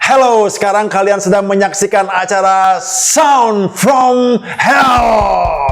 Hello, sekarang kalian sedang menyaksikan acara Sound from Hell.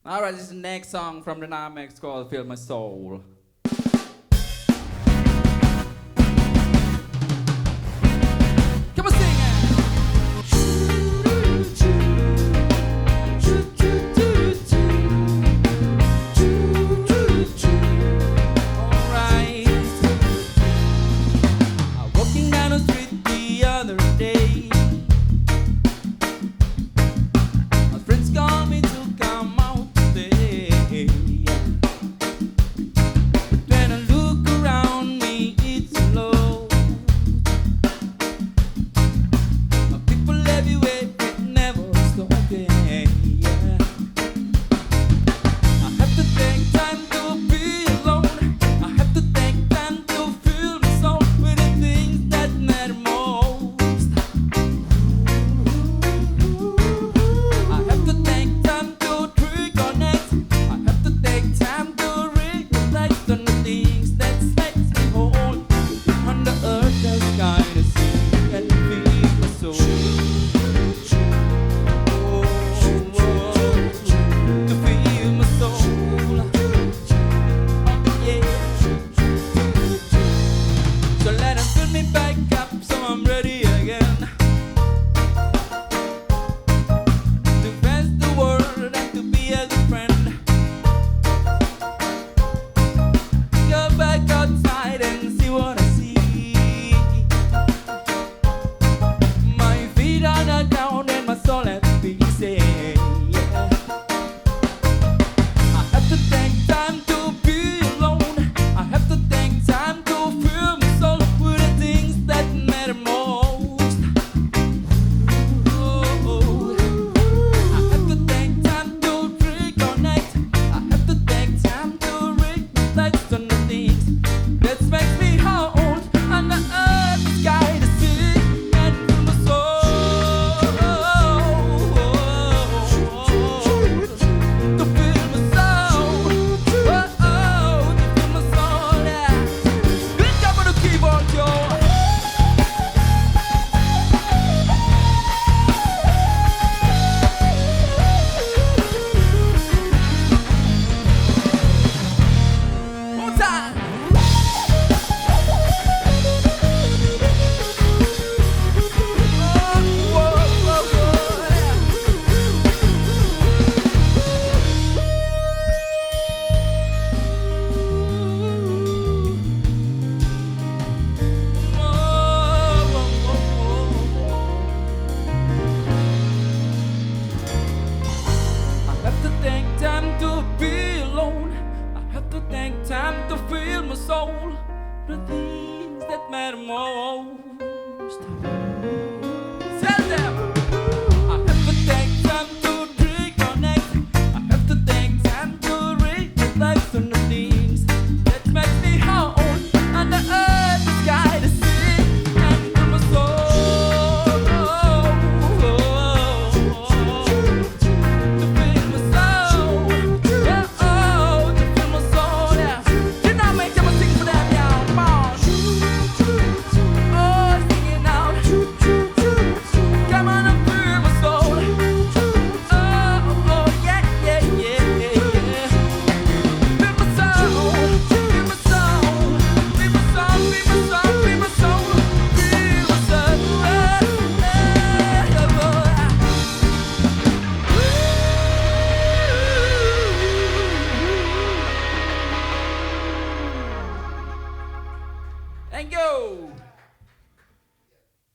Alright, this is the next song from the Nameks called Feel My Soul. Come on, sing Alright. I'm walking down the street the other day. My friends called me to come out. reflects on the things that makes me whole. And the earth, the sky, the sea, and feel my soul. To feel my soul. To feel my soul, yeah. Good job on the keyboard, yo. One time. I have to take time to be alone. I have to take time to feel my soul. The things that matter most. Tell them. I have to take time to reconnect. I have to take time to reflect on the things that make me whole. And the earth, the sky, the sea, and feel my soul. To feel my soul. To feel my soul, yeah. Did not make them sing for them, yeah. Come on. Oh, sing it now. Come on and feel my soul. Oh, yeah, yeah, yeah, yeah, yeah. Feel my soul. Feel my soul. Feel my soul. Feel my soul. Feel my soul. Feel my Thank you.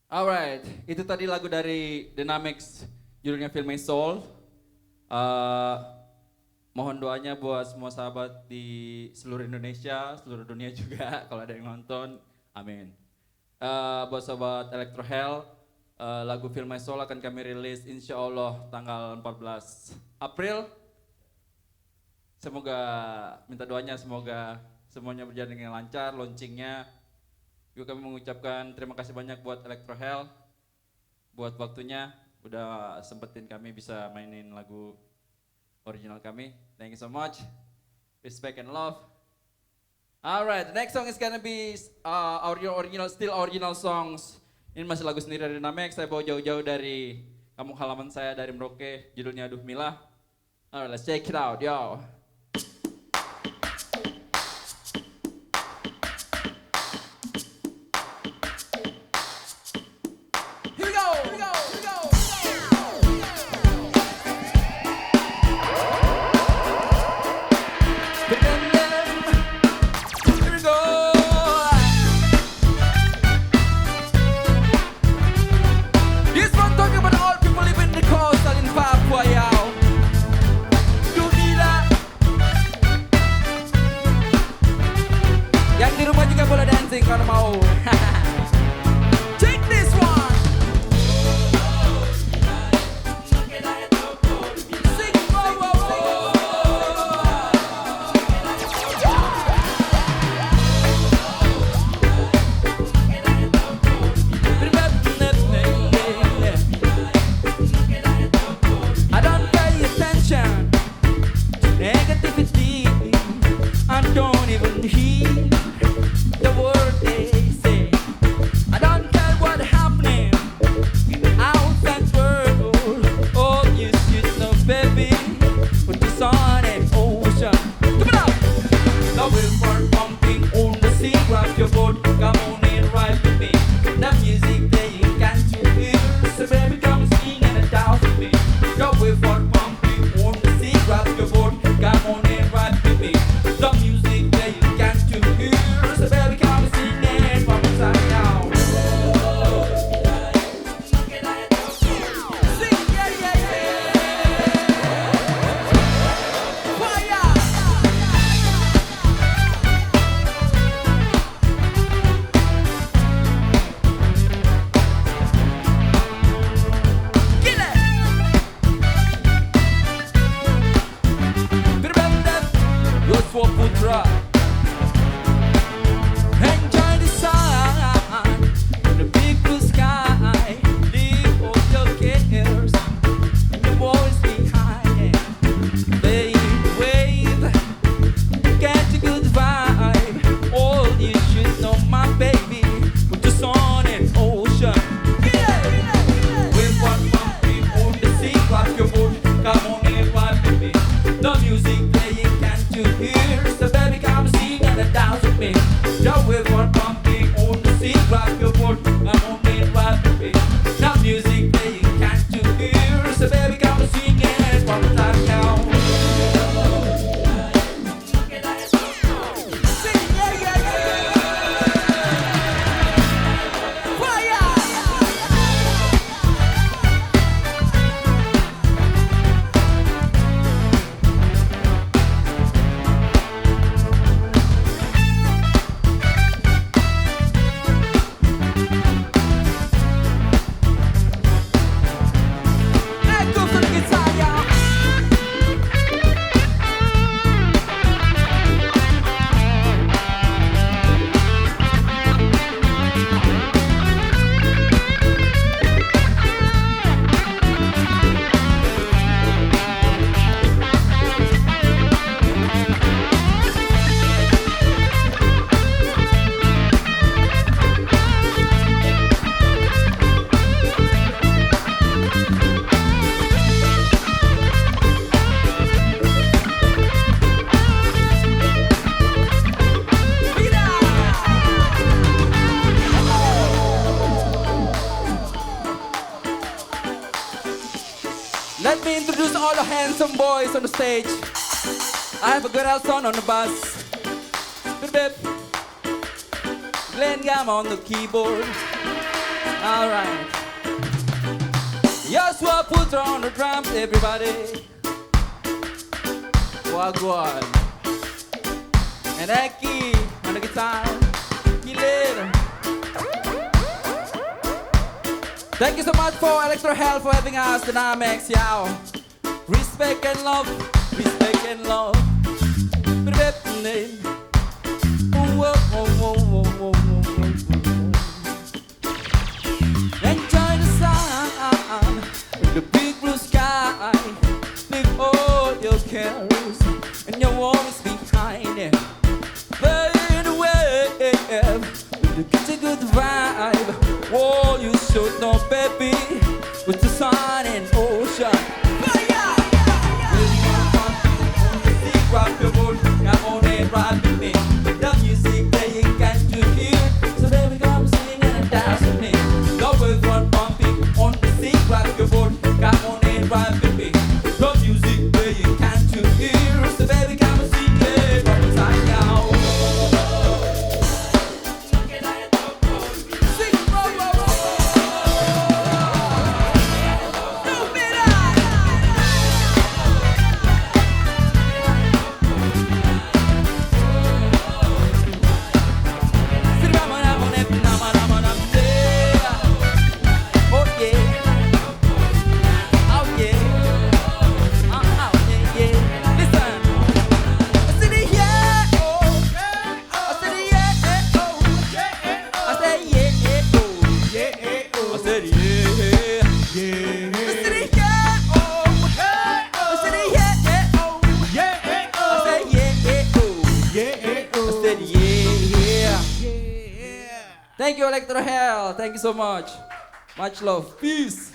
Alright, itu tadi lagu dari The Nameks, judulnya Feel My Soul. Mohon doanya buat semua sahabat di seluruh Indonesia, seluruh dunia juga kalau ada yang nonton. Amin. Buat sobat Electrohell, lagu Feel My Soul akan kami rilis insya Allah tanggal 14 April. Semoga, minta doanya semoga semuanya berjalan dengan lancar, launchingnya. Juga kami mengucapkan terima kasih banyak buat Electrohell, buat waktunya, udah sempetin kami bisa mainin lagu original kami. Thank you so much, respect and love. Alright, the next song is gonna be still original songs. Ini masih lagu sendiri dari Nameks, saya bawa jauh-jauh dari kampung halaman saya dari Merauke, judulnya Aduh Milah. Alright, let's check it out, yo. Here we go, here we go, here we go. Here we go. This one talking about all people living in the coastal in Papua, y'all. Yang di rumah juga boleh dancing kalau mau. Check this one. Sing, wow, wow, wow. I don't pay attention to negativity. I don't even hear the word they say. I don't care what's happening outside world. Oh, you should know, baby, with the sun and ocean. Come on up. The river pumping on the sea, grab your boat, come on and ride with me. The music playing, can't you hear? So baby, come sing and dance with me. The river pumping on the sea, grab your boat, come on and ride with me. The music playing, can't you hear? all the handsome boys on the stage. I have a good old son on the bass. Bip. Glenn Gam on the keyboard. All right. Joshua Putra on the drums, everybody. Wagwan. And Eki on the guitar. Killer. Thank you so much for Electrohell for having us, the Nameks, yow. Respect and love, respect and love. Enjoy the sun, the big blue sky. Leave all your cares and your worries behind it. Fade away with a good vibe. Oh, you should know, baby, with the sun and ocean. Rock your boat, come on and ride with me. The music playing, can't you hear? So baby, come sing and dance with me. The wave run pumping on the sea. Rock your boat, come on and ride with me. The music playing, can't you hear? So baby, come and sing it one more time now. Sing, roll, roll, roll. Thank you, Electrohell. Thank you so much. Much love. Peace.